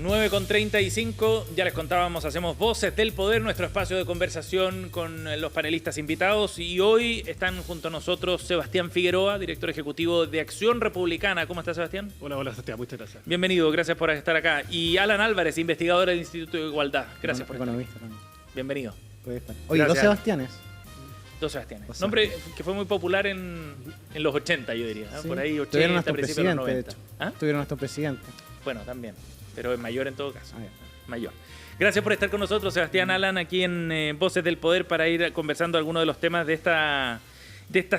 9:35, ya les contábamos, hacemos Voces del Poder, nuestro espacio de conversación con los panelistas invitados, y hoy están junto a nosotros Sebastián Figueroa, director ejecutivo de Acción Republicana. ¿Cómo estás, Sebastián? Hola, Sebastián, muchas gracias. Bienvenido, gracias por estar acá. Y Alan Álvarez, investigador del Instituto de Igualdad. Gracias por estar aquí. Bienvenido. Oye, dos Sebastianes. Dos Sebastianes. Nombre que fue muy popular en los 80, yo diría, ¿no? Sí. Por ahí 80, principios de los 90. ¿Ah? Tuvieron nuestro presidente. Bueno, también, pero es mayor en todo caso. Mayor. Gracias por estar con nosotros, Sebastián, Alan, aquí en Voces del Poder, para ir conversando algunos de los temas de esta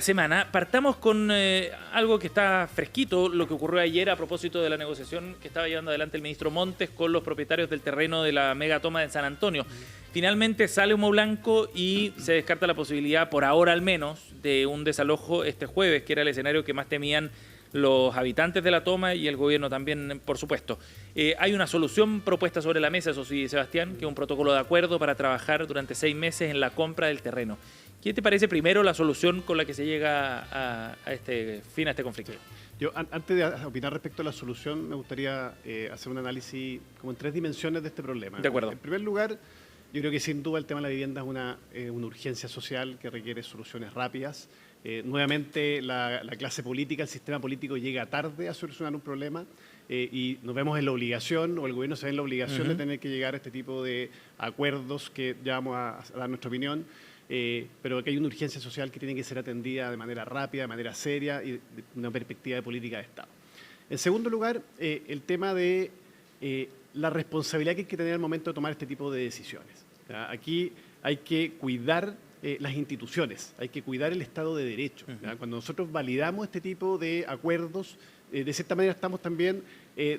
semana. Partamos con algo que está fresquito, lo que ocurrió ayer a propósito de la negociación que estaba llevando adelante el ministro Montes con los propietarios del terreno de la megatoma de San Antonio. Finalmente sale humo blanco y se descarta la posibilidad, por ahora al menos, de un desalojo este jueves, que era el escenario que más temían los habitantes de la toma y el gobierno también, por supuesto. Hay una solución propuesta sobre la mesa, eso sí, Sebastián, que es un protocolo de acuerdo para trabajar durante 6 meses en la compra del terreno. ¿Qué te parece primero la solución con la que se llega a este conflicto? Yo, antes de opinar respecto a la solución, me gustaría hacer un análisis como en 3 dimensiones de este problema. De acuerdo. En primer lugar, yo creo que sin duda el tema de la vivienda es una urgencia social que requiere soluciones rápidas. Nuevamente la clase política, el sistema político llega tarde a solucionar un problema y nos vemos en la obligación, o el gobierno se ve en la obligación de tener que llegar a este tipo de acuerdos que ya vamos a dar nuestra opinión, pero que hay una urgencia social que tiene que ser atendida de manera rápida, de manera seria y de una perspectiva de política de Estado. En segundo lugar, el tema de la responsabilidad que hay que tener al momento de tomar este tipo de decisiones. Aquí hay que cuidar las instituciones, hay que cuidar el Estado de Derecho. Cuando nosotros validamos este tipo de acuerdos, de cierta manera estamos también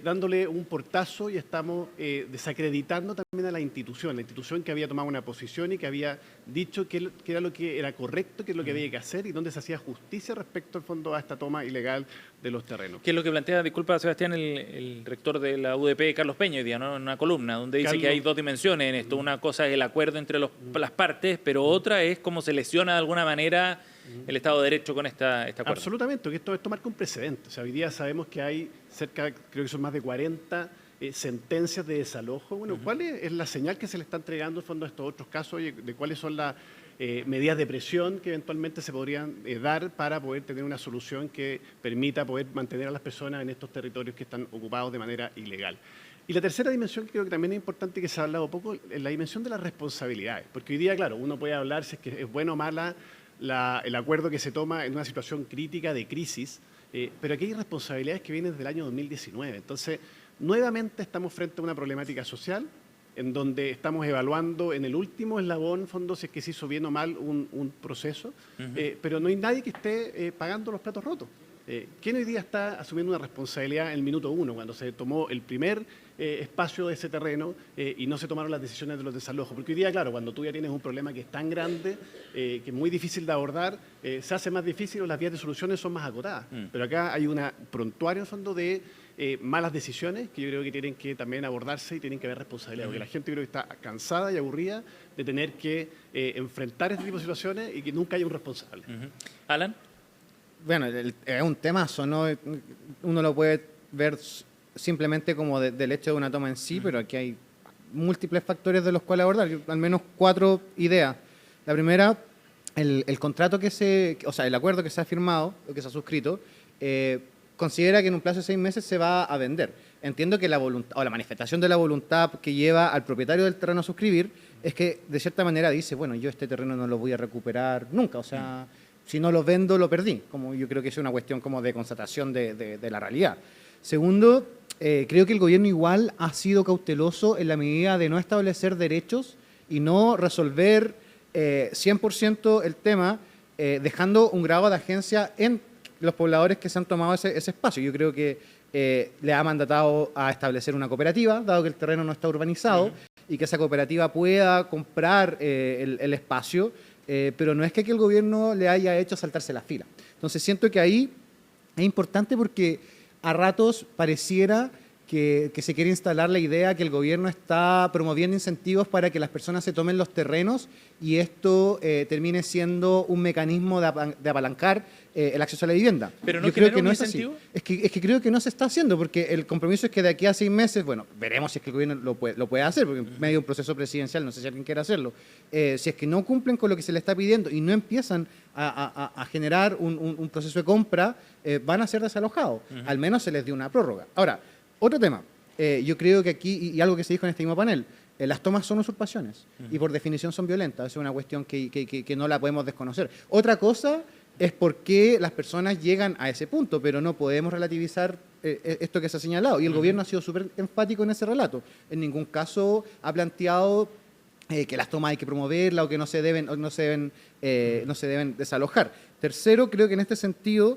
dándole un portazo y estamos desacreditando también a la institución que había tomado una posición y que había dicho que era lo que era correcto, que es lo que había que hacer y donde se hacía justicia respecto al fondo a esta toma ilegal de los terrenos. Que es lo que plantea, disculpa Sebastián, el rector de la UDP, Carlos Peña, hoy día, ¿no? En una columna, donde dice que hay 2 dimensiones en esto. Una cosa es el acuerdo entre las partes, pero otra es cómo se lesiona de alguna manera el Estado de Derecho con este acuerdo. Absolutamente, que esto marca un precedente. O sea, hoy día sabemos que hay creo que son más de 40 sentencias de desalojo. Bueno, ¿cuál es la señal que se le está entregando en fondo a estos otros casos y de cuáles son las medidas de presión que eventualmente se podrían dar para poder tener una solución que permita poder mantener a las personas en estos territorios que están ocupados de manera ilegal? Y la tercera dimensión que creo que también es importante y que se ha hablado poco es la dimensión de las responsabilidades. Porque hoy día, claro, uno puede hablar si es que es bueno o mala el acuerdo que se toma en una situación crítica de crisis, pero aquí hay responsabilidades que vienen del año 2019. Entonces, nuevamente estamos frente a una problemática social en donde estamos evaluando en el último eslabón, fondo, si es que se hizo bien o mal un proceso, pero no hay nadie que esté pagando los platos rotos. ¿Quién hoy día está asumiendo una responsabilidad en el minuto 1, cuando se tomó el primer espacio de ese terreno y no se tomaron las decisiones de los desalojos? Porque hoy día, claro, cuando tú ya tienes un problema que es tan grande, que es muy difícil de abordar, se hace más difícil o las vías de soluciones son más acotadas. Pero acá hay un prontuario en fondo de malas decisiones que yo creo que tienen que también abordarse y tienen que haber responsabilidad, porque la gente creo que está cansada y aburrida de tener que enfrentar este tipo de situaciones y que nunca haya un responsable. Alan. Bueno, es un temazo, ¿no? Uno lo puede ver simplemente como del hecho de una toma en sí, pero aquí hay múltiples factores de los cuales abordar, al menos 4 ideas. La primera, el contrato el acuerdo que se ha firmado, o que se ha suscrito, considera que en un plazo de 6 meses se va a vender. Entiendo que la voluntad, o la manifestación de la voluntad que lleva al propietario del terreno a suscribir, es que de cierta manera dice, bueno, yo este terreno no lo voy a recuperar nunca, o sea, si no lo vendo, lo perdí. Como yo creo que es una cuestión como de constatación de la realidad. Segundo, creo que el gobierno igual ha sido cauteloso en la medida de no establecer derechos y no resolver 100% el tema, dejando un grado de agencia en los pobladores que se han tomado ese espacio. Yo creo que le ha mandatado a establecer una cooperativa, dado que el terreno no está urbanizado, y que esa cooperativa pueda comprar el espacio, pero no es que aquí el gobierno le haya hecho saltarse la fila. Entonces siento que ahí es importante porque a ratos pareciera que se quiere instalar la idea que el gobierno está promoviendo incentivos para que las personas se tomen los terrenos y esto termine siendo un mecanismo de apalancar el acceso a la vivienda. Pero no yo creo genera que un no es así. incentivo. Es que creo que no se está haciendo, porque el compromiso es que de aquí a 6 meses, bueno, veremos si es que el gobierno lo puede hacer, porque en medio de un proceso presidencial, no sé si alguien quiere hacerlo. Si es que no cumplen con lo que se le está pidiendo y no empiezan a generar un proceso de compra, van a ser desalojados. Al menos se les dio una prórroga. Ahora, otro tema. Yo creo que aquí, y algo que se dijo en este mismo panel, las tomas son usurpaciones y por definición son violentas. Es una cuestión que no la podemos desconocer. Otra cosa es por qué las personas llegan a ese punto, pero no podemos relativizar esto que se ha señalado. Y el gobierno ha sido súper enfático en ese relato. En ningún caso ha planteado que las tomas hay que promoverlas o que no se deben desalojar. Tercero, creo que en este sentido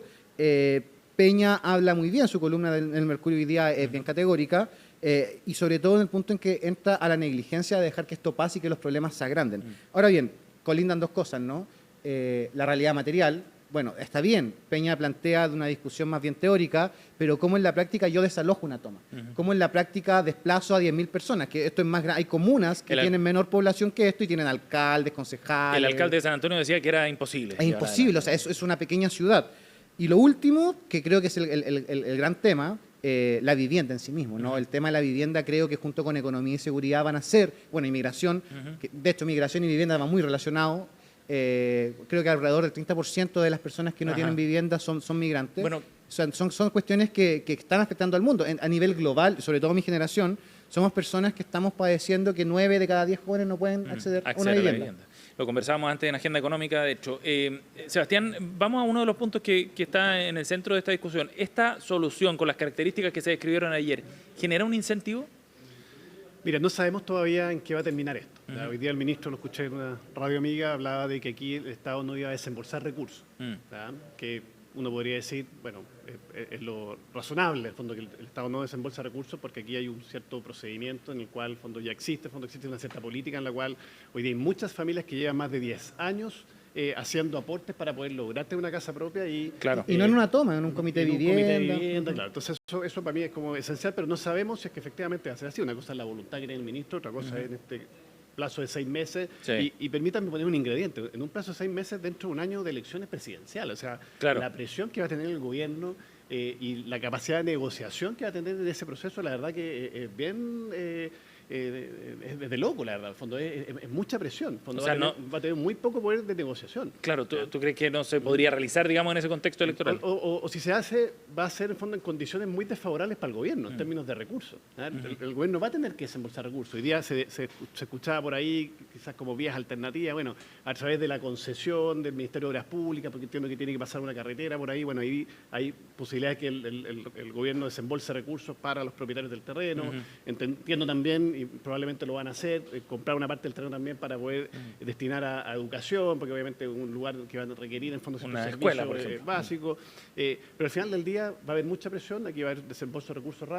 Peña habla muy bien, su columna del Mercurio hoy día es bien categórica, y sobre todo en el punto en que entra a la negligencia de dejar que esto pase y que los problemas se agranden. Ahora bien, colindan dos cosas, ¿no? La realidad material, bueno, está bien, Peña plantea de una discusión más bien teórica, pero ¿cómo en la práctica yo desalojo una toma? ¿Cómo en la práctica desplazo a 10.000 personas? Que esto es más grande. Hay comunas que tienen menor población que esto y tienen alcaldes, concejales. El alcalde de San Antonio decía que era imposible. Es imposible, o sea, es una pequeña ciudad. Y lo último, que creo que es el gran tema, la vivienda en sí mismo, ¿no? El tema de la vivienda creo que junto con economía y seguridad van a ser, bueno, inmigración, que, de hecho migración y vivienda van muy relacionados. Creo que alrededor del 30% de las personas que no tienen vivienda son migrantes. Bueno, o sea, son cuestiones que están afectando al mundo. A nivel global, sobre todo mi generación, somos personas que estamos padeciendo que 9 de cada 10 jóvenes no pueden acceder a una vivienda. Lo conversábamos antes en Agenda Económica, de hecho. Sebastián, vamos a uno de los puntos que está en el centro de esta discusión. ¿Esta solución, con las características que se describieron ayer, genera un incentivo? Mira, no sabemos todavía en qué va a terminar esto. Hoy día el ministro, lo escuché en una radio amiga, hablaba de que aquí el Estado no iba a desembolsar recursos. Que uno podría decir, bueno, es lo razonable, en el fondo, que el Estado no desembolsa recursos porque aquí hay un cierto procedimiento en el cual, el fondo, ya existe, el fondo, existe una cierta política en la cual hoy día hay muchas familias que llevan más de 10 años haciendo aportes para poder lograrte una casa propia y... Claro. Y no en una toma, en un comité de vivienda. Claro. Entonces eso para mí es como esencial, pero no sabemos si es que efectivamente va a ser así. Una cosa es la voluntad que tiene el ministro, otra cosa es en este plazo de 6 meses. Sí. Y permítanme poner un ingrediente. En un plazo de 6 meses dentro de un año de elecciones presidenciales. O sea, claro, la presión que va a tener el gobierno y la capacidad de negociación que va a tener en ese proceso, la verdad que es bien... es de loco, la verdad. Al fondo es mucha presión. Fondo, o sea, va a tener muy poco poder de negociación. Claro, ¿tú crees que no se podría realizar, digamos, en ese contexto electoral? O si se hace, va a ser en fondo en condiciones muy desfavorables para el gobierno, en términos de recursos. El gobierno va a tener que desembolsar recursos. Hoy día se escuchaba por ahí, quizás como vías alternativas, bueno, a través de la concesión del Ministerio de Obras Públicas, porque entiendo que tiene que pasar una carretera por ahí, bueno, ahí hay posibilidades que el gobierno desembolse recursos para los propietarios del terreno. Entiendo también, y probablemente lo van a hacer, comprar una parte del terreno también para poder destinar a educación, porque obviamente es un lugar que va a requerir en fondo una escuela, por ejemplo, básico. Pero al final del día va a haber mucha presión, aquí va a haber desembolso de recursos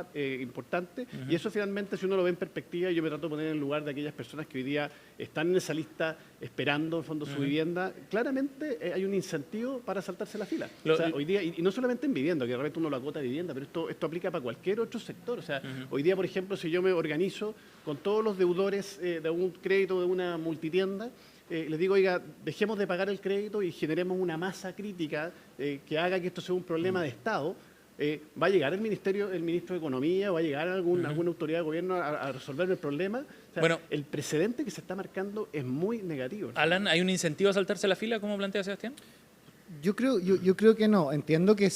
importante, y eso finalmente, si uno lo ve en perspectiva, yo me trato de poner en el lugar de aquellas personas que hoy día están en esa lista esperando en fondo su vivienda, claramente hay un incentivo para saltarse la fila. O sea, hoy día, y no solamente en vivienda, que de repente uno lo acota a vivienda, pero esto aplica para cualquier otro sector. O sea, hoy día, por ejemplo, si yo me organizo con todos los deudores de un crédito de una multitienda, les digo, oiga, dejemos de pagar el crédito y generemos una masa crítica que haga que esto sea un problema de Estado. ¿Va a llegar el ministro de Economía, va a llegar alguna autoridad de gobierno a resolver el problema? O sea, bueno, el precedente que se está marcando es muy negativo. Alan, ¿hay un incentivo a saltarse la fila, como plantea Sebastián? Yo creo que no. Entiendo que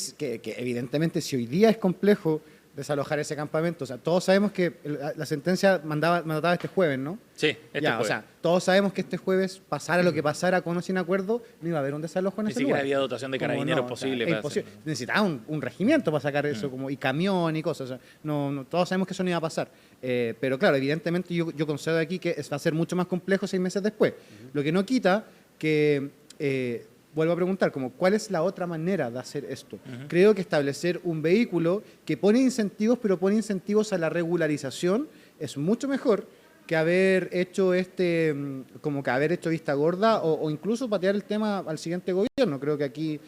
evidentemente si hoy día es complejo desalojar ese campamento, o sea, todos sabemos que la sentencia mandaba este jueves, ¿no? Sí, este jueves. O sea, todos sabemos que este jueves, pasara lo que pasara con o sin acuerdo, no iba a haber un desalojo en ese lugar. Ni siquiera había dotación de carabineros posible. O sea, necesitaba un regimiento para sacar eso, como, y camión y cosas. O sea, no, todos sabemos que eso no iba a pasar. Pero claro, evidentemente yo concedo aquí que va a ser mucho más complejo 6 meses después. Lo que no quita que... vuelvo a preguntar, ¿cuál es la otra manera de hacer esto? Creo que establecer un vehículo que pone incentivos, pero pone incentivos a la regularización, es mucho mejor que haber hecho haber hecho vista gorda o incluso patear el tema al siguiente gobierno. Creo que aquí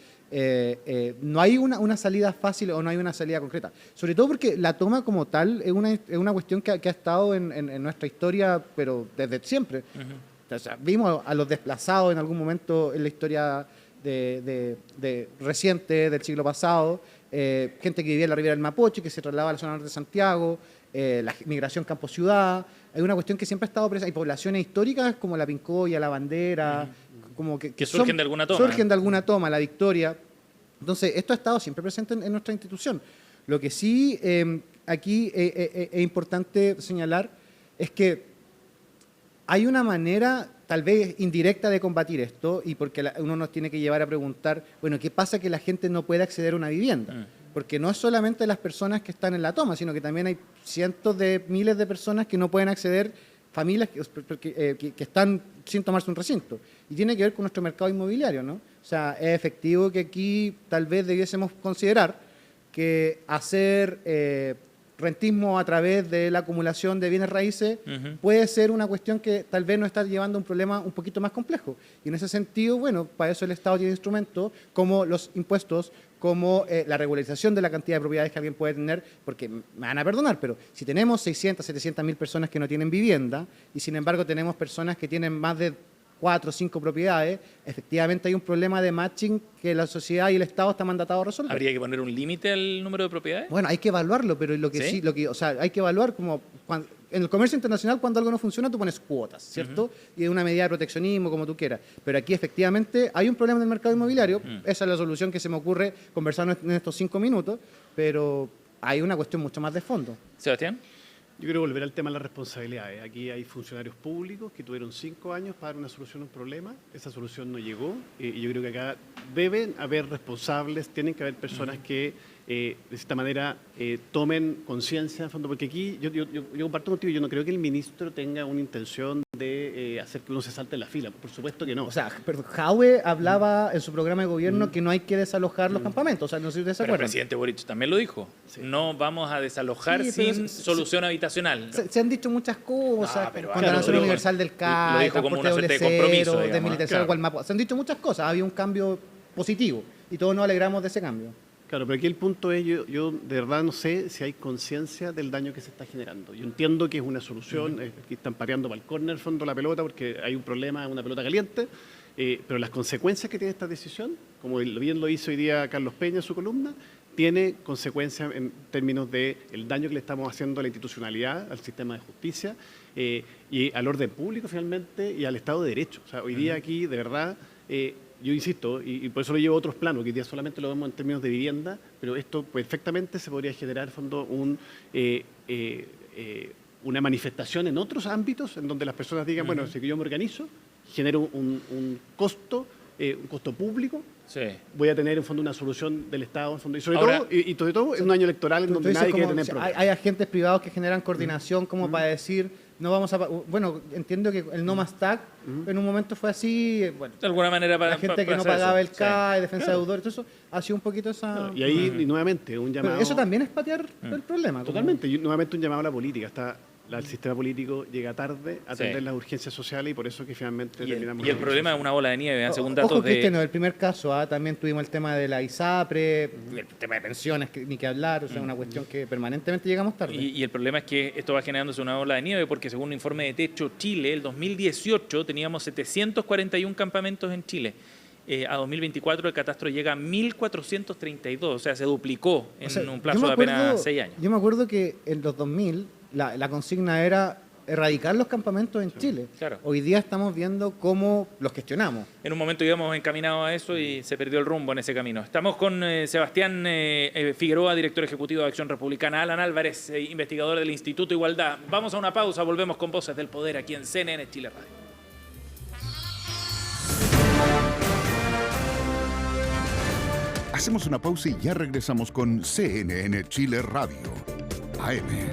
no hay una salida fácil o no hay una salida concreta. Sobre todo porque la toma como tal es una cuestión que ha estado en nuestra historia, pero desde siempre. O sea, vimos a los desplazados en algún momento en la historia reciente del siglo pasado, gente que vivía en la ribera del Mapoche, que se trasladaba a la zona norte de Santiago, la migración campo-ciudad. Hay una cuestión que siempre ha estado presente. Hay poblaciones históricas como la Pincoya, la Bandera, como que surgen de alguna toma. Surgen de alguna toma, la Victoria. Entonces, esto ha estado siempre presente en nuestra institución. Lo que sí aquí es importante señalar es que hay una manera, tal vez indirecta, de combatir esto, y porque uno nos tiene que llevar a preguntar, bueno, ¿qué pasa que la gente no puede acceder a una vivienda? Porque no es solamente las personas que están en la toma, sino que también hay cientos de miles de personas que no pueden acceder, familias que están sin tomarse un recinto. Y tiene que ver con nuestro mercado inmobiliario, ¿no? O sea, es efectivo que aquí tal vez debiésemos considerar que hacer rentismo a través de la acumulación de bienes raíces puede ser una cuestión que tal vez nos está llevando a un problema un poquito más complejo. Y en ese sentido, bueno, para eso el Estado tiene instrumentos como los impuestos, como la regularización de la cantidad de propiedades que alguien puede tener, porque me van a perdonar, pero si tenemos 600, 700 mil personas que no tienen vivienda y sin embargo tenemos personas que tienen más de 4 o 5 propiedades, efectivamente hay un problema de matching que la sociedad y el Estado está mandatado a resolver. ¿Habría que poner un límite al número de propiedades? Bueno, hay que evaluarlo, pero lo que ¿Sí? O sea, hay que evaluar como en el comercio internacional, cuando algo no funciona, tú pones cuotas, ¿cierto? Y es una medida de proteccionismo, como tú quieras. Pero aquí efectivamente hay un problema en el mercado inmobiliario. Esa es la solución que se me ocurre conversar en estos 5 minutos, pero hay una cuestión mucho más de fondo. Sebastián. Yo quiero volver al tema de las responsabilidades. Aquí hay funcionarios públicos que tuvieron 5 años para dar una solución a un problema. Esa solución no llegó. Y yo creo que acá deben haber responsables, tienen que haber personas que de esta manera tomen conciencia, en fondo, porque aquí yo comparto contigo, yo no creo que el ministro tenga una intención de hacer que uno se salte en la fila, por supuesto que no. O sea, pero Jaue hablaba en su programa de gobierno que no hay que desalojar los campamentos, o sea, no sé si ustedes se Pero el acuerdan. presidente Boric también lo dijo, no vamos a desalojar sin solución habitacional. Se han dicho muchas cosas, pero cuando la zona universal del CAE, lo dijo como una suerte de compromiso, digamos, desmilitarizar Gualmapu, se han dicho muchas cosas, había un cambio positivo y todos nos alegramos de ese cambio. Claro, pero aquí el punto es, yo de verdad no sé si hay conciencia del daño que se está generando. Yo entiendo que es una solución, que están pateando para el córner, fondo la pelota, porque hay un problema, una pelota caliente, pero las consecuencias que tiene esta decisión, como bien lo hizo hoy día Carlos Peña en su columna, tiene consecuencias en términos del daño que le estamos haciendo a la institucionalidad, al sistema de justicia y al orden público finalmente y al Estado de Derecho. O sea, hoy día aquí, de verdad... yo insisto, y por eso lo llevo a otros planos, que hoy día solamente lo vemos en términos de vivienda, pero esto perfectamente se podría generar, en fondo, una manifestación en otros ámbitos en donde las personas digan, bueno, si yo me organizo, genero un costo público, voy a tener en fondo una solución del Estado, en fondo, y sobre todo en un año electoral en donde nadie quiere tener problemas. Hay agentes privados que generan coordinación como para decir, no vamos a... Bueno, entiendo que el no más TAC en un momento fue así, bueno, de alguna manera para la gente que no pagaba el CAE, defensa de deudores, todo eso, ha sido un poquito esa... Claro, y ahí, y nuevamente, un llamado... Pero eso también es patear el problema. Totalmente, y nuevamente un llamado a la política. El sistema político llega tarde a atender las urgencias sociales y por eso que finalmente terminamos... Y el problema es una bola de nieve, según datos Ojo, Cristian, el primer caso, también tuvimos el tema de la ISAPRE, el tema de pensiones, ni que hablar, o sea, una cuestión que permanentemente llegamos tarde. Y el problema es que esto va generándose una bola de nieve porque según un informe de Techo Chile, el 2018 teníamos 741 campamentos en Chile. A 2024 el catastro llega a 1.432, o sea, se duplicó en un plazo de apenas 6 años. Yo me acuerdo que en los 2000 la consigna era erradicar los campamentos en Chile. Claro. Hoy día estamos viendo cómo los gestionamos. En un momento íbamos encaminados a eso y se perdió el rumbo en ese camino. Estamos con Sebastián Figueroa, director ejecutivo de Acción Republicana, Alan Álvarez, investigador del Instituto Igualdad. Vamos a una pausa, volvemos con Voces del Poder aquí en CNN Chile Radio. Hacemos una pausa y ya regresamos con CNN Chile Radio, AM.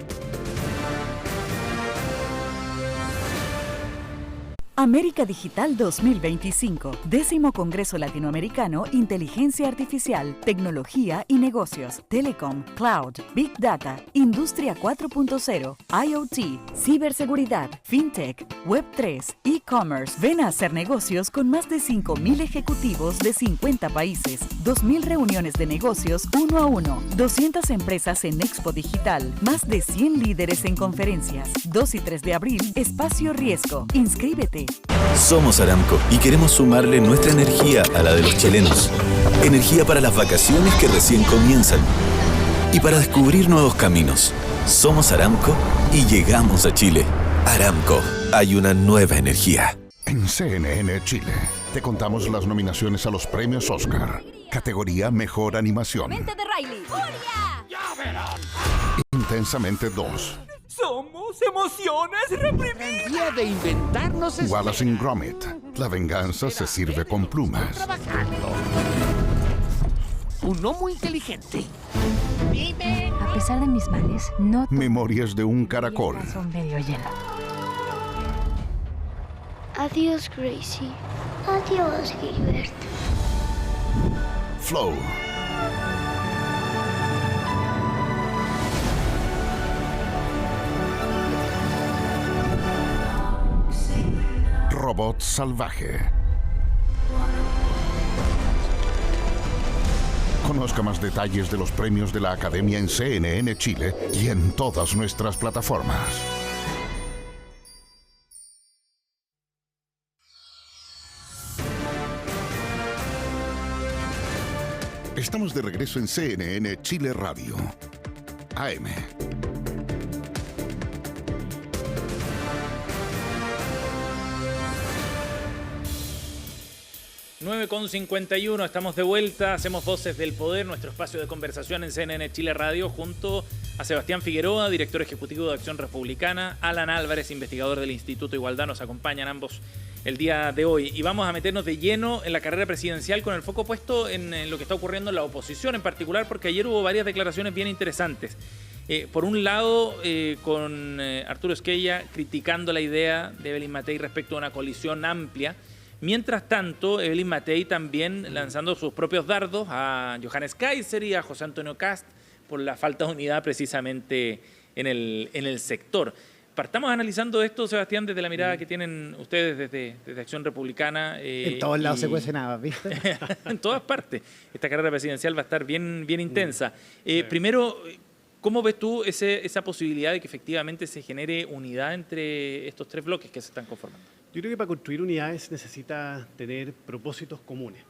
América Digital 2025, 10º Congreso Latinoamericano, Inteligencia Artificial, Tecnología y Negocios, Telecom, Cloud, Big Data, Industria 4.0, IoT, Ciberseguridad, FinTech, Web3, E-Commerce. Ven a hacer negocios con más de 5.000 ejecutivos de 50 países, 2.000 reuniones de negocios 1 a 1, 200 empresas en Expo Digital, más de 100 líderes en conferencias. 2 y 3 de abril, Espacio Riesgo. Inscríbete. Somos Aramco y queremos sumarle nuestra energía a la de los chilenos. Energía para las vacaciones que recién comienzan y para descubrir nuevos caminos. Somos Aramco y llegamos a Chile. Aramco, hay una nueva energía. En CNN Chile te contamos las nominaciones a los premios Oscar. Categoría Mejor Animación. ¡Mente de Riley! ¡Furia! ¡Ya verán! Intensamente 2. ¡Somos emociones reprimidas! El día de inventarnos Wallace and Gromit. La venganza se sirve con plumas. Trabajando. Un gnomo inteligente. A pesar de mis males, no... Memorias de un caracol. Son medio lleno. Adiós, Gracie. Adiós, Gilbert. Flow. Robot salvaje. Conozca más detalles de los premios de la Academia en CNN Chile y en todas nuestras plataformas. Estamos de regreso en CNN Chile Radio. AM. 9:51, estamos de vuelta, hacemos Voces del Poder, nuestro espacio de conversación en CNN Chile Radio, junto a Sebastián Figueroa, director ejecutivo de Acción Republicana, Alan Álvarez, investigador del Instituto Igualdad, nos acompañan ambos el día de hoy. Y vamos a meternos de lleno en la carrera presidencial con el foco puesto en lo que está ocurriendo en la oposición en particular, porque ayer hubo varias declaraciones bien interesantes. Por un lado, con Arturo Esquella criticando la idea de Evelyn Matei respecto a una coalición amplia. Mientras tanto, Evelyn Matei también lanzando sus propios dardos a Johannes Kaiser y a José Antonio Kast por la falta de unidad precisamente en el sector. Partamos analizando esto, Sebastián, desde la mirada que tienen ustedes desde Acción Republicana. En todos lados se cuece nada, ¿viste? En todas partes. Esta carrera presidencial va a estar bien intensa. Primero, ¿cómo ves tú esa posibilidad de que efectivamente se genere unidad entre estos tres bloques que se están conformando? Yo creo que para construir unidades se necesita tener propósitos comunes.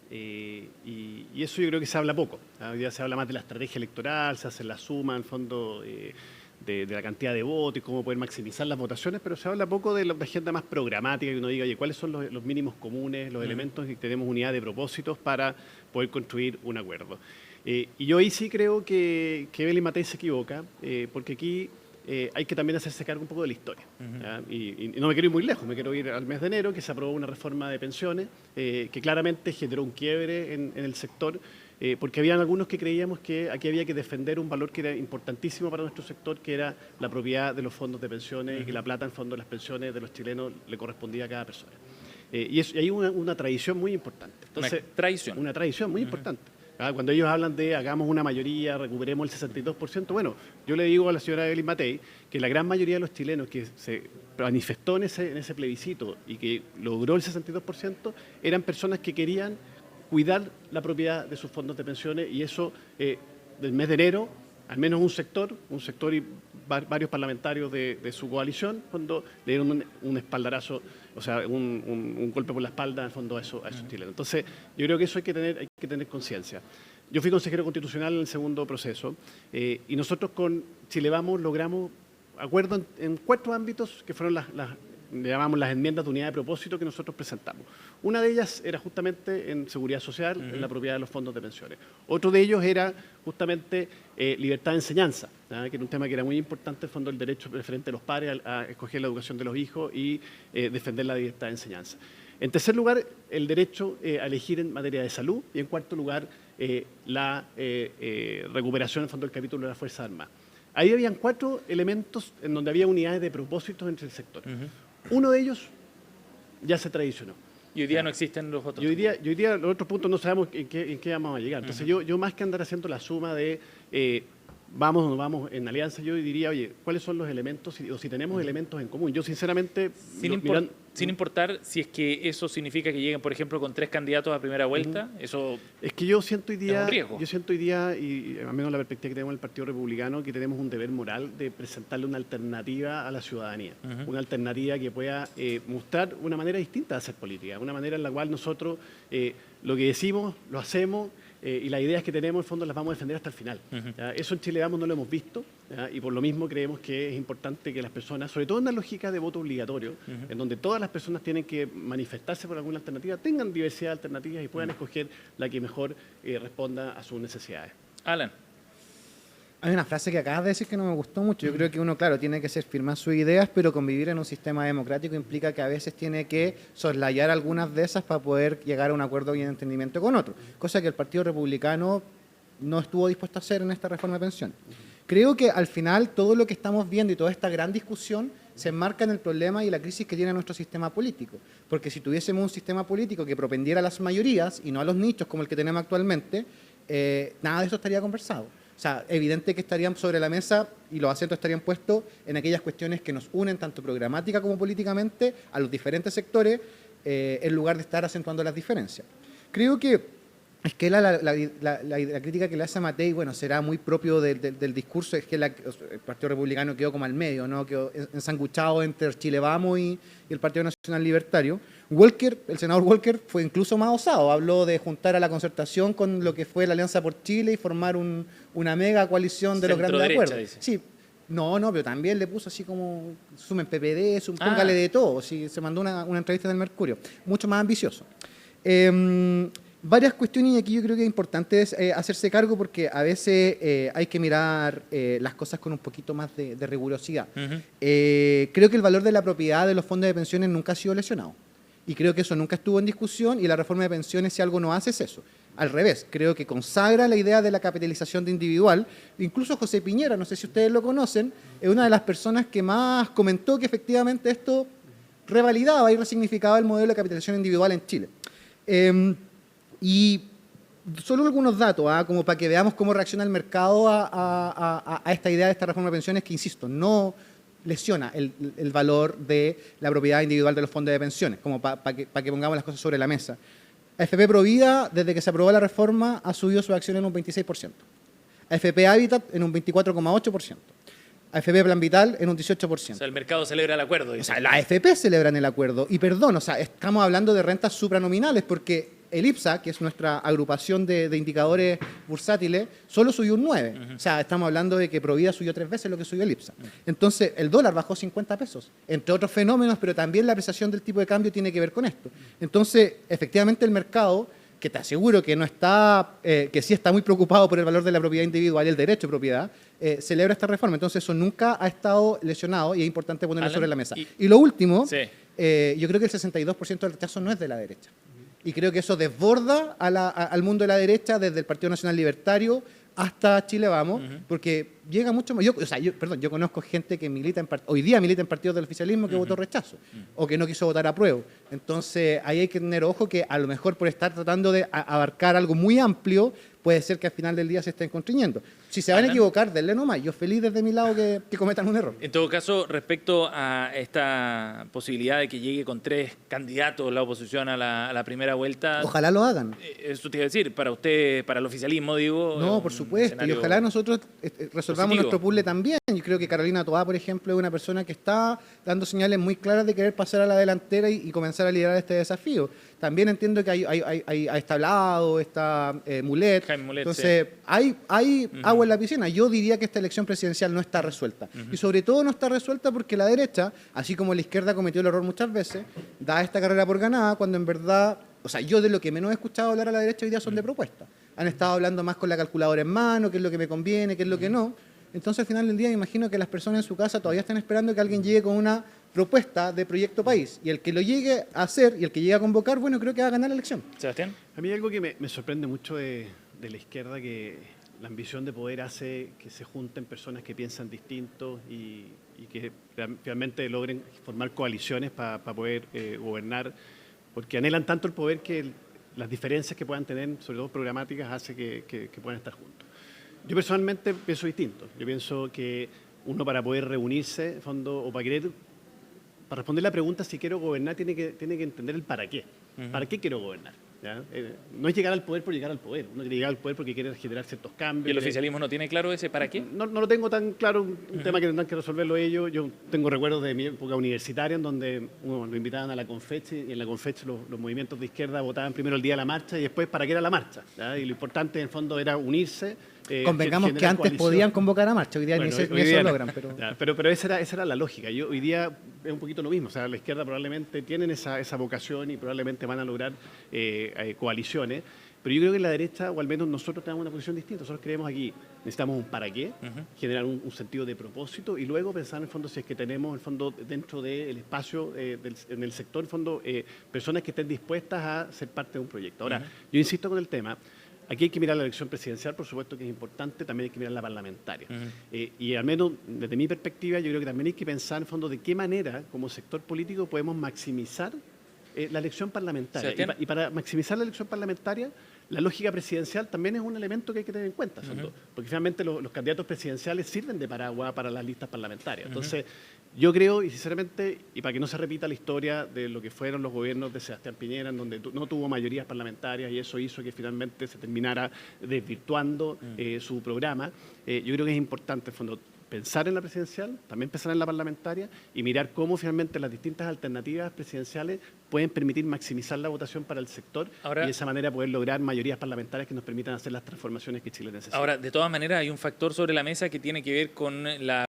Y eso yo creo que se habla poco. Hoy día se habla más de la estrategia electoral, se hace la suma, en el fondo, de la cantidad de votos y cómo poder maximizar las votaciones, pero se habla poco de la agenda más programática, que uno diga, oye, ¿cuáles son los mínimos comunes, los elementos y tenemos unidad de propósitos para poder construir un acuerdo? Y yo ahí sí creo que Evelyn Matei se equivoca, porque aquí hay que también hacerse cargo un poco de la historia. Y no me quiero ir muy lejos, me quiero ir al mes de enero, que se aprobó una reforma de pensiones que claramente generó un quiebre en el sector, porque habían algunos que creíamos que aquí había que defender un valor que era importantísimo para nuestro sector, que era la propiedad de los fondos de pensiones y que la plata en fondo de las pensiones de los chilenos le correspondía a cada persona. Y hay una tradición muy importante. Entonces, una tradición muy importante. Cuando ellos hablan de hagamos una mayoría, recuperemos el 62%, bueno, yo le digo a la señora Evelyn Matei que la gran mayoría de los chilenos que se manifestó en ese plebiscito y que logró el 62% eran personas que querían cuidar la propiedad de sus fondos de pensiones, y eso del mes de enero, al menos un sector y varios parlamentarios de su coalición, cuando le dieron un espaldarazo, o sea, un golpe por la espalda, en el fondo, a esos chilenos. Entonces, yo creo que eso hay que tener conciencia. Yo fui consejero constitucional en el segundo proceso, y nosotros con Chile Vamos logramos acuerdo en 4 ámbitos que fueron le llamamos las enmiendas de unidad de propósito que nosotros presentamos. Una de ellas era justamente en seguridad social, en la propiedad de los fondos de pensiones. Otro de ellos era justamente libertad de enseñanza, que era un tema que era muy importante, en el fondo, el derecho preferente de los padres a escoger la educación de los hijos y defender la libertad de enseñanza. En tercer lugar, el derecho a elegir en materia de salud, y en cuarto lugar, la recuperación, en el fondo, del capítulo de las Fuerzas Armadas. Ahí habían 4 elementos en donde había unidades de propósitos entre el sector. Uno de ellos ya se traicionó. Y hoy día no existen los otros. Y hoy día los otros puntos no sabemos en qué vamos a llegar. Entonces yo más que andar haciendo la suma de vamos o no vamos en alianza, yo diría, oye, ¿cuáles son los elementos o si tenemos elementos en común? Yo sinceramente... Sin importar si es que eso significa que lleguen, por ejemplo, con 3 candidatos a primera vuelta, eso es que yo siento hoy día, es un riesgo. y al menos la perspectiva que tenemos en el Partido Republicano, que tenemos un deber moral de presentarle una alternativa a la ciudadanía, una alternativa que pueda mostrar una manera distinta de hacer política, una manera en la cual nosotros lo que decimos, lo hacemos, y las ideas que tenemos, en fondo, las vamos a defender hasta el final. Eso en Chile Vamos no lo hemos visto, y por lo mismo creemos que es importante que las personas, sobre todo en una lógica de voto obligatorio, en donde todas las personas tienen que manifestarse por alguna alternativa, tengan diversidad de alternativas y puedan escoger la que mejor responda a sus necesidades. Alan. Hay una frase que acabas de decir que no me gustó mucho. Yo creo que uno, claro, tiene que firmar sus ideas, pero convivir en un sistema democrático implica que a veces tiene que soslayar algunas de esas para poder llegar a un acuerdo y un entendimiento con otro, cosa que el Partido Republicano no estuvo dispuesto a hacer en esta reforma de pensiones. Creo que al final todo lo que estamos viendo y toda esta gran discusión se enmarca en el problema y la crisis que tiene nuestro sistema político. Porque si tuviésemos un sistema político que propendiera a las mayorías y no a los nichos como el que tenemos actualmente, nada de eso estaría conversado. O sea, evidente que estarían sobre la mesa y los acentos estarían puestos en aquellas cuestiones que nos unen tanto programática como políticamente a los diferentes sectores, en lugar de estar acentuando las diferencias. Creo que es que la crítica que le hace a Matei, bueno, será muy propio del discurso, es que el Partido Republicano quedó como al medio, ¿no? Quedó ensanguchado entre Chile Vamos y el Partido Nacional Libertario. Walker, el senador Walker, fue incluso más osado, habló de juntar a la concertación con lo que fue la Alianza por Chile y formar una mega coalición de los grandes acuerdos. Dice. Sí, no, pero también le puso así como, sumen PPD, póngale de todo, sí, se mandó una entrevista del Mercurio, mucho más ambicioso. Varias cuestiones y aquí yo creo que es importante hacerse cargo porque a veces hay que mirar las cosas con un poquito más de rigurosidad. Creo que el valor de la propiedad de los fondos de pensiones nunca ha sido lesionado y creo que eso nunca estuvo en discusión y la reforma de pensiones si algo no hace es eso. Al revés, creo que consagra la idea de la capitalización de individual. Incluso José Piñera, no sé si ustedes lo conocen, es una de las personas que más comentó que efectivamente esto revalidaba y resignificaba el modelo de capitalización individual en Chile. Y solo algunos datos, como para que veamos cómo reacciona el mercado a esta idea de esta reforma de pensiones que, insisto, no lesiona el valor de la propiedad individual de los fondos de pensiones, como para que pongamos las cosas sobre la mesa. AFP Provida, desde que se aprobó la reforma, ha subido su acción en un 26%. AFP Habitat en un 24,8%. AFP Plan Vital en un 18%. O sea, el mercado celebra el acuerdo. O sea, la AFP celebran el acuerdo. Y perdón, o sea, estamos hablando de rentas supranominales porque el IPSA, que es nuestra agrupación de indicadores bursátiles, solo subió un 9. O sea, estamos hablando de que Provida subió 3 veces lo que subió el IPSA. Entonces, el dólar bajó 50 pesos, entre otros fenómenos, pero también la apreciación del tipo de cambio tiene que ver con esto. Entonces, efectivamente, el mercado, que te aseguro que no está, que sí está muy preocupado por el valor de la propiedad individual y el derecho de propiedad, celebra esta reforma. Entonces, eso nunca ha estado lesionado y es importante ponerlo sobre la mesa. Y lo último, yo creo que el 62% del rechazo no es de la derecha. Y creo que eso desborda al mundo de la derecha, desde el Partido Nacional Libertario hasta Chile Vamos, porque llega mucho más. Yo conozco gente que hoy día milita en partidos del oficialismo que votó rechazo o que no quiso votar apruebo. Entonces, ahí hay que tener ojo que a lo mejor por estar tratando de abarcar algo muy amplio, puede ser que al final del día se estén constriñendo. Si se van a equivocar, denle nomás. Yo feliz desde mi lado que cometan un error. En todo caso, respecto a esta posibilidad de que llegue con 3 candidatos la oposición a la primera vuelta... Ojalá lo hagan. Eso te iba a decir, para usted, para el oficialismo, digo... No, por supuesto. Y ojalá nosotros resolvamos nuestro puzzle también. Yo creo que Carolina Toá, por ejemplo, es una persona que está dando señales muy claras de querer pasar a la delantera y comenzar a liderar este desafío. También entiendo que hay Tablado, está Mulet. Entonces, hay agua en la piscina. Yo diría que esta elección presidencial no está resuelta. Y sobre todo no está resuelta porque la derecha, así como la izquierda cometió el error muchas veces, da esta carrera por ganada cuando en verdad... O sea, yo de lo que menos he escuchado hablar a la derecha hoy día son de propuestas. Han estado hablando más con la calculadora en mano, qué es lo que me conviene, qué es lo que no. Entonces, al final del día, me imagino que las personas en su casa todavía están esperando que alguien llegue con una propuesta de proyecto país. Y el que lo llegue a hacer y el que llegue a convocar, bueno, creo que va a ganar la elección. Sebastián. A mí hay algo que me sorprende mucho de la izquierda, que la ambición de poder hace que se junten personas que piensan distinto y y que realmente logren formar coaliciones para poder gobernar, porque anhelan tanto el poder que las diferencias que puedan tener, sobre todo programáticas, hace que puedan estar juntos. Yo personalmente pienso distinto. Yo pienso que uno, para poder reunirse, en fondo, o para responder la pregunta si quiero gobernar, tiene que entender el para qué. ¿Para qué quiero gobernar? ¿Ya? No es llegar al poder por llegar al poder. Uno quiere llegar al poder porque quiere generar ciertos cambios. ¿Y el oficialismo no tiene claro ese para qué? No lo tengo tan claro, un tema que tendrán que resolverlo ellos. Yo tengo recuerdos de mi época universitaria en donde lo invitaban a la Confeche, y en la Confeche los movimientos de izquierda votaban primero el día de la marcha y después para qué era la marcha. ¿Ya? Y lo importante, en el fondo, era unirse. Convengamos que antes podían convocar a marcha, hoy día ni eso logran. Pero esa era la lógica. Hoy día es un poquito lo mismo. O sea, la izquierda probablemente tienen esa vocación y probablemente van a lograr coaliciones. Pero yo creo que en la derecha, o al menos nosotros, tenemos una posición distinta. Nosotros creemos aquí, necesitamos un para qué, generar un sentido de propósito y luego pensar en el fondo si es que tenemos, en el fondo, dentro del espacio, en el sector, en el fondo, personas que estén dispuestas a ser parte de un proyecto. Ahora, yo insisto con el tema. Aquí hay que mirar la elección presidencial, por supuesto que es importante, también hay que mirar la parlamentaria. Y al menos desde mi perspectiva, yo creo que también hay que pensar en el fondo de qué manera, como sector político, podemos maximizar la elección parlamentaria. Y para maximizar la elección parlamentaria, la lógica presidencial también es un elemento que hay que tener en cuenta, porque finalmente los candidatos presidenciales sirven de paraguas para las listas parlamentarias. Entonces, yo creo, y sinceramente, y para que no se repita la historia de lo que fueron los gobiernos de Sebastián Piñera, en donde no tuvo mayorías parlamentarias y eso hizo que finalmente se terminara desvirtuando su programa, yo creo que es importante, en fondo, pensar en la presidencial, también pensar en la parlamentaria y mirar cómo finalmente las distintas alternativas presidenciales pueden permitir maximizar la votación para el sector y de esa manera poder lograr mayorías parlamentarias que nos permitan hacer las transformaciones que Chile necesita. Ahora, de todas maneras, hay un factor sobre la mesa que tiene que ver con la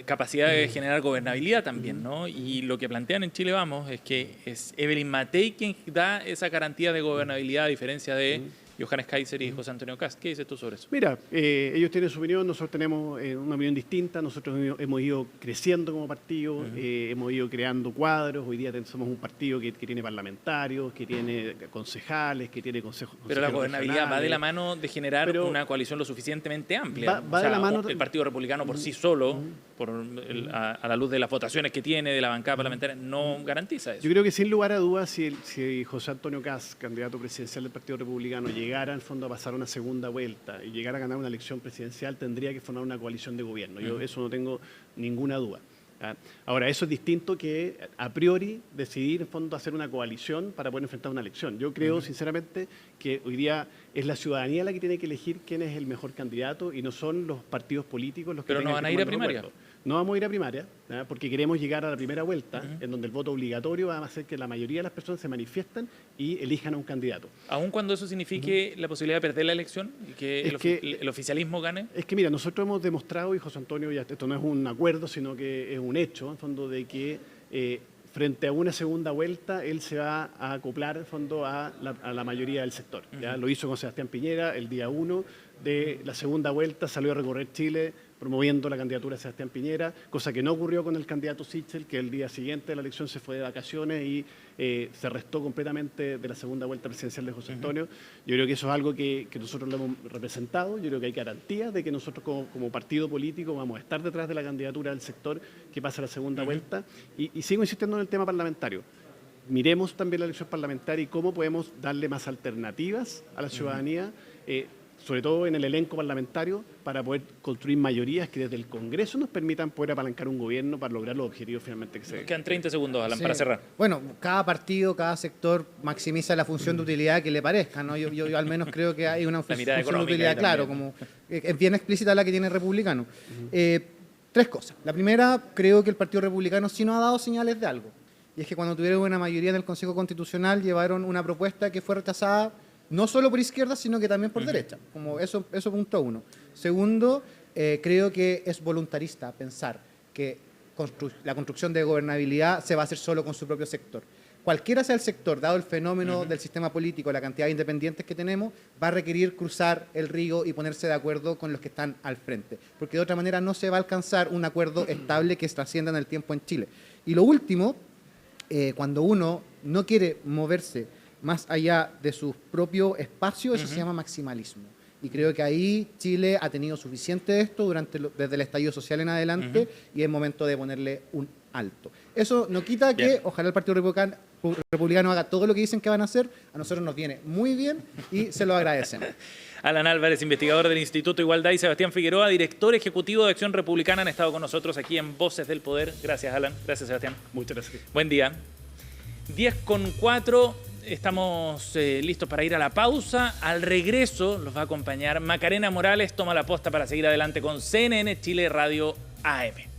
capacidad de generar gobernabilidad también, ¿no? Y lo que plantean en Chile Vamos es que es Evelyn Matei quien da esa garantía de gobernabilidad a diferencia de Johannes Kaiser y José Antonio Kast. ¿Qué dices tú sobre eso? Mira, ellos tienen su opinión, nosotros tenemos una opinión distinta, nosotros hemos ido creciendo como partido, hemos ido creando cuadros, hoy día somos un partido que tiene parlamentarios, que tiene concejales, que tiene consejos. Pero la gobernabilidad va de la mano de generar una coalición lo suficientemente amplia. Va de la mano el Partido Republicano por sí solo, a la luz de las votaciones que tiene, de la bancada parlamentaria, no garantiza eso. Yo creo que sin lugar a dudas, si José Antonio Kast, candidato presidencial del Partido Republicano, llegara en fondo a pasar una segunda vuelta y llegara a ganar una elección presidencial, tendría que formar una coalición de gobierno. Yo eso no tengo ninguna duda. Ahora, eso es distinto que a priori decidir en fondo hacer una coalición para poder enfrentar una elección. Yo creo sinceramente que hoy día es la ciudadanía la que tiene que elegir quién es el mejor candidato y no son los partidos políticos los que Pero no van a ir a primaria. No vamos a ir a primaria, porque queremos llegar a la primera vuelta, en donde el voto obligatorio va a hacer que la mayoría de las personas se manifiesten y elijan a un candidato. ¿Aun cuando eso signifique la posibilidad de perder la elección y que el oficialismo gane? Es que mira, nosotros hemos demostrado, y José Antonio, esto no es un acuerdo, sino que es un hecho, en fondo, de que frente a una segunda vuelta, él se va a acoplar, en fondo, a la mayoría del sector. ¿Ya? Lo hizo con Sebastián Piñera el día 1 de la segunda vuelta, salió a recorrer Chile promoviendo la candidatura de Sebastián Piñera, cosa que no ocurrió con el candidato Sichel, que el día siguiente de la elección se fue de vacaciones y se restó completamente de la segunda vuelta presidencial de José Antonio. Yo creo que eso es algo que nosotros lo hemos representado. Yo creo que hay garantía de que nosotros como partido político vamos a estar detrás de la candidatura del sector que pasa a la segunda vuelta. Y sigo insistiendo en el tema parlamentario. Miremos también la elección parlamentaria y cómo podemos darle más alternativas a la ciudadanía, sobre todo en el elenco parlamentario, para poder construir mayorías que desde el Congreso nos permitan poder apalancar un gobierno para lograr los objetivos finalmente que se den. Quedan 30 segundos, Alan, para cerrar. Bueno, cada partido, cada sector maximiza la función de utilidad que le parezca, ¿no? Yo al menos creo que hay una función de utilidad, claro, como es bien explícita la que tiene el republicano. Tres cosas. La primera, creo que el Partido Republicano sí nos ha dado señales de algo. Y es que cuando tuvieron una mayoría en el Consejo Constitucional llevaron una propuesta que fue rechazada no solo por izquierda, sino que también por derecha. Como eso punto uno. Segundo, creo que es voluntarista pensar que la construcción de gobernabilidad se va a hacer solo con su propio sector. Cualquiera sea el sector, dado el fenómeno del sistema político, la cantidad de independientes que tenemos, va a requerir cruzar el río y ponerse de acuerdo con los que están al frente. Porque de otra manera no se va a alcanzar un acuerdo estable que trascienda en el tiempo en Chile. Y lo último, cuando uno no quiere moverse más allá de su propio espacio, eso se llama maximalismo. Y creo que ahí Chile ha tenido suficiente de esto desde el estallido social en adelante y es momento de ponerle un alto. Eso no quita que ojalá el Partido Republicano haga todo lo que dicen que van a hacer. A nosotros nos viene muy bien y se lo agradecemos. Alan Álvarez, investigador del Instituto Igualdad, y Sebastián Figueroa, director ejecutivo de Acción Republicana, han estado con nosotros aquí en Voces del Poder. Gracias, Alan. Gracias, Sebastián. Muchas gracias. Buen día. 10:04. Estamos listos para ir a la pausa. Al regreso los va a acompañar Macarena Morales. Toma la posta para seguir adelante con CNN Chile Radio AM.